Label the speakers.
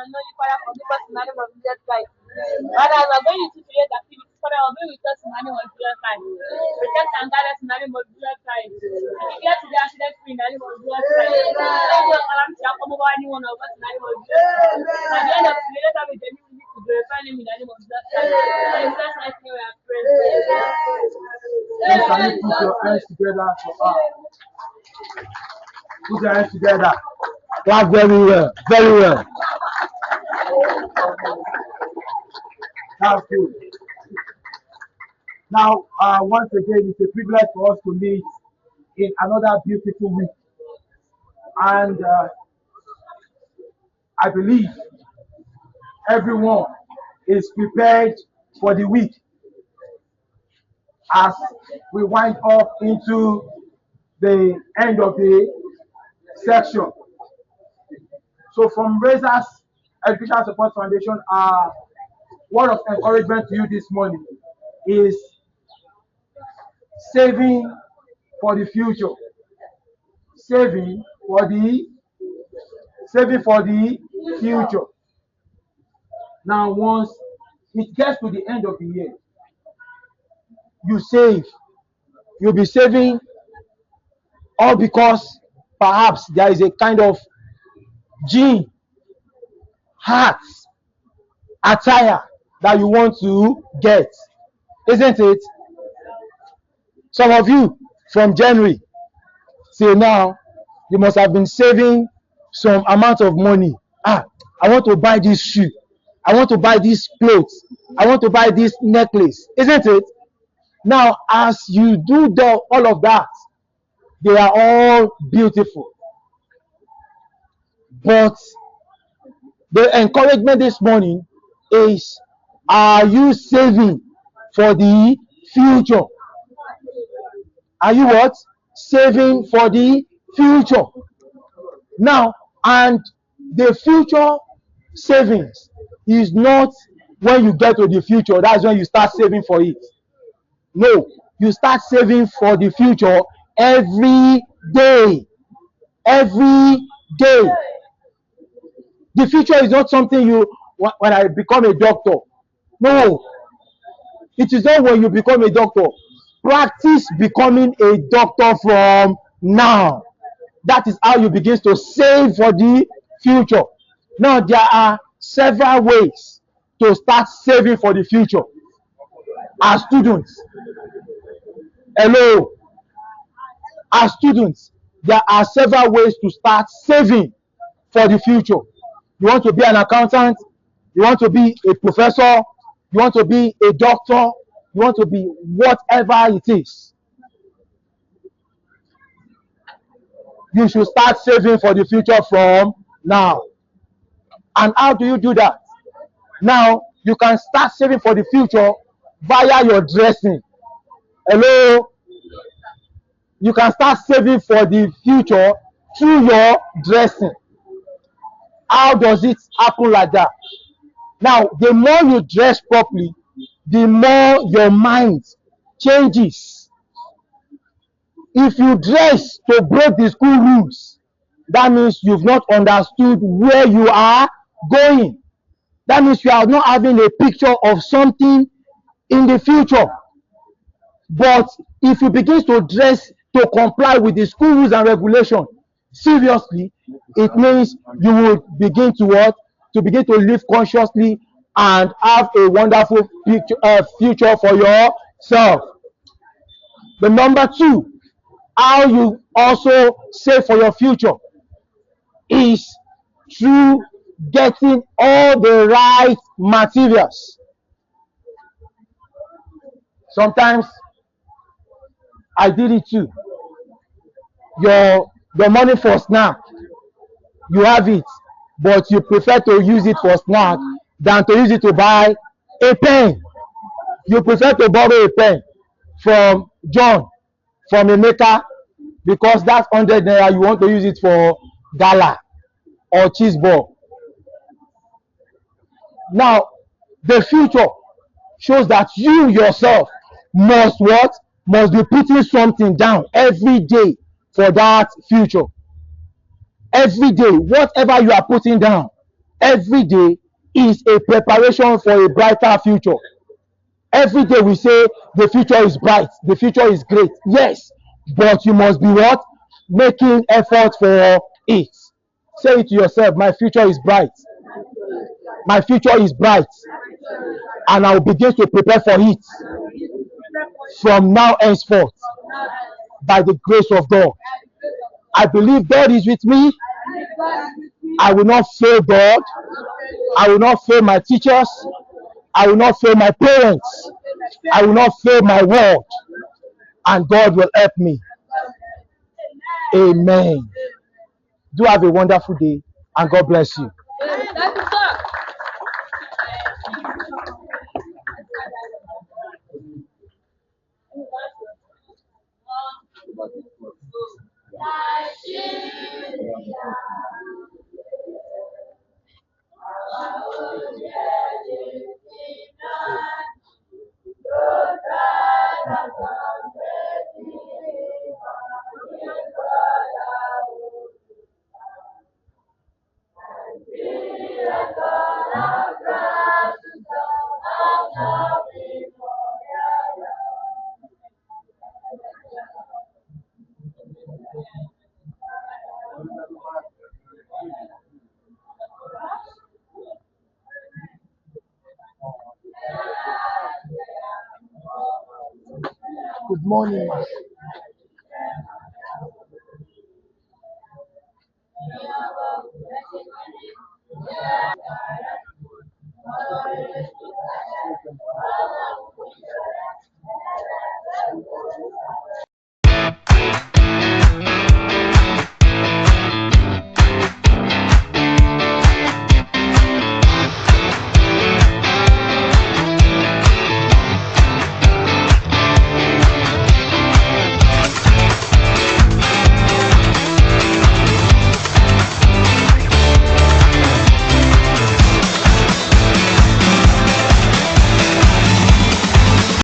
Speaker 1: unknowingly, Father, forgive us in the name of Jesus Christ. Father, we are going to create activities, Father, will be with us in the name of Jesus Christ. Protect and guide us in the name of Jesus Christ. Declare to the accident free in the name of Jesus Christ. No calamity shall come over any one of us in the name of Jesus Christ. At the end of the day, let us be genuine to glorify him in the name of Jesus Christ. In Jesus' mighty name we are praying.
Speaker 2: Can you put your hands together for us? Put your hands together. Clap very well. Very well. That's good. Now, once again, it's a privilege for us to meet in another beautiful week. And I believe everyone is prepared for the week as we wind up into the end of the section. So from Raisers Educational Support Foundation, our word of encouragement to you this morning is saving for the future. Saving for the future. Now, once it gets to the end of the year, you save. You'll be saving all because perhaps there is a kind of gene, hat, attire that you want to get, isn't it? Some of you from January till now, you must have been saving some amount of money. I want to buy this shoe. I want to buy this clothes. I want to buy this necklace, isn't it? Now, as you do all of that, they are all beautiful. But the encouragement this morning is, are you saving for the future? Are you what? Saving for the future. Now, and the future savings is not when you get to the future, that's when you start saving for it. No, you start saving for the future every day. Every day. The future is not something you, when I become a doctor. No, it is not when you become a doctor. Practice becoming a doctor from now. That is how you begin to save for the future. Now, there are several ways to start saving for the future. As students, hello, as students, there are several ways to start saving for the future. You want to be an accountant, you want to be a professor, you want to be a doctor, you want to be whatever it is. You should start saving for the future from now. And how do you do that? Now, you can start saving for the future via your dressing. Hello? You can start saving for the future through your dressing. How does it happen like that? Now, the more you dress properly, the more your mind changes. If you dress to break the school rules, that means you've not understood where you are going. That means you are not having a picture of something in the future. But if you begin to dress to comply with the school rules and regulations, seriously, it means you will begin to what? To begin to live consciously and have a wonderful future for yourself. The number two, how you also save for your future is through getting all the right materials. Sometimes I did it too. Your money for snack, you have it, but you prefer to use it for snack than to use it to buy a pen. You prefer to borrow a pen from John, from Emeka, because that's 100 naira, you want to use it for gala or cheese ball. Now, the future shows that you yourself must what? Must be putting something down every day for that future. Every day, whatever you are putting down, Every day is a preparation for a brighter future. Every day we say the future is bright, the future is great. Yes, but you must be what? Making effort for it. Say it to yourself, my future is bright. My future is bright, and I'll begin to prepare for it from now henceforth by the grace of God. I believe God is with me. I will not fail God. I will not fail my teachers. I will not fail my parents. I will not fail my world. And God will help me. Amen. Do have a wonderful day and God bless you. Good morning, ma.